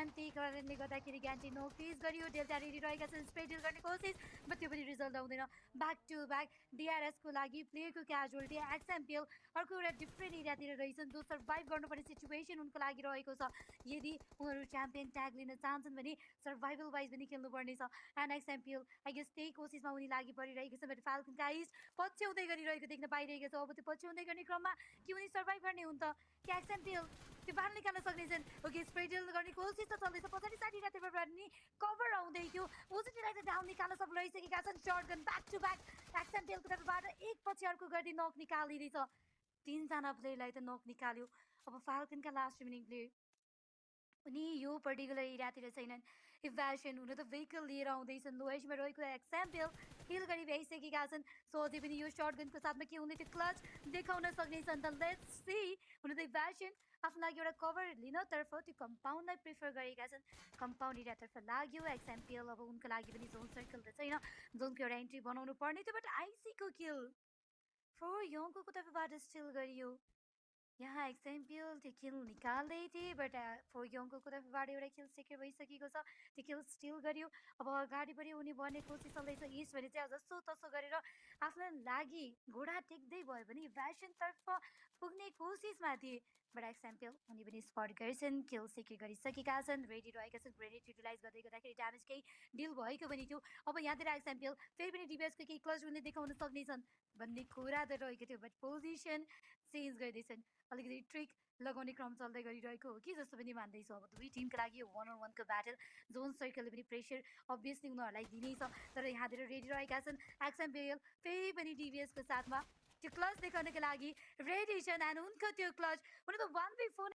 ग्यान्टी कारणले गर्दाखेरि ग्यान्टी no face गरियो। डेल्टा रेडी रहेका छन् स्प्रे डिल गर्ने कोसिस, बट त्यो पनि रिजल्ट आउँदैन। ब्याक टु ब्याक डिआरएसको लागि प्लेयरको क्याजुअलिटी एक्सएमपिएल अर्को एउटा डिफ्रेन्ट एरियातिर रहेछन् जो सर्भाइभ गर्नुपर्ने सिचुएसन उनको लागि रहेको छ। यदि उनीहरू च्याम्पियन ट्याग लिन चाहन्छन् भने सर्भाइभल वाइज पनि खेल्नुपर्ने छ। एन्ड एक्सएमपिएल आई गेस त्यही कोसिसमा उनी लागि परिरहेको छ। बट फाल्कन गाइज पछ्याउँदै गरिरहेको देख्न पाइरहेको छ। अब त्यो पछ्याउँदै गर्ने क्रममा कि उनी सर्भाइभ गर्ने हुन् त कि एक्सएमपिएल त्यो बार निकाल्न सक्नेछन्। ओके स्प्रेडल गर्ने कोसिस त चल्दैछ। पछाडि साइडतिर नि कभर आउँदै थियो। ओजिटीलाई त डाउन निकाल्न सफल रहिसकेका छन्। शटगन ब्याक टु ब्याक एक्सएमपिएलको तर्फबाट एक पछि अर्को गर्दै नक निकालिदिँदैछ। 3 जना प्लेयरलाई त नक निकाल्यो। अब फाल्कनका लास्ट रिमेनिङ प्लेयर उनी यो पर्टिकुलर एरियातिर छैनन्। इभ्यासन हुन त भेहिकल लिएर आउँदैछन्। लोएसमा रहेको एक्सएमपिएल हिल गरी भ्याइसकेका छन्। सो अझै पनि यो सर्टगनको साथमा के हुने त्यो क्लच देखाउन सक्नेछन् त लेट्स सी। हुन त इभ्यासन आफ्नो लागि एउटा कभर लिनतर्फ त्यो कम्पाउन्डलाई प्रिफर गरेका छन्। कम्पाउन्ड एरियातर्फ लाग्यो एक्सएमपिएल। अब उनको लागि पनि जोन सर्कल त छैन, जोनको एउटा एन्ट्री बनाउनु पर्ने थियो। बट आइसीको किल फोर योङको तर्फबाट स्टिल गरियो। यहाँ एक्सएमपिएल त्यो किल निकाल्दै थिए बट फोर योङको तर्फबाट एउटा किल सेक्योर भइसकेको छ। त्यो किल स्टिल गरियो। अब अगाडि पनि उनी बढ्ने कोसिस चल्दैछ। इस्ट भने चाहिँ जसो तसो गरेर आफ्नो लागि घोडा टेक्दै भयो भने भ्यासनतर्फ पुग्ने कोसिसमा थिए। बट एक्सएमपिएल उनी पनि स्पट गर्छन्, किल सेक्योर गरिसकेका छन्, रेडी रहेका छन्। ग्रेनेड युटिलाइज गर्दै गर्दाखेरि ड्यामेज केही डिल भएको पनि थियो। अब यहाँतिर एक्सएमपिएल फेरि पनि डिबिएसको केही क्लच उनले देखाउन सक्नेछन् भन्ने कुरा त रहेको थियो। बट पोजिसन चेन्ज गर्दैछन्। अलिकति ट्रिक लगाउने क्रम चल्दै गरिरहेको हो कि जस्तो पनि मान्दैछु। अब दुई टिमको लागि 1-on-1 को ब्याटल जोन सर्कलले पनि प्रेसर अभियसली उनीहरूलाई दिनै छ। तर यहाँतिर रेडी रहेका छन् एक्सएमपिएल फेरि पनि डिबिएसको साथमा त्यो क्लच देखाउनको लागि रेडी छन्। एन्ड उनको त्यो क्लच हुन त 1v4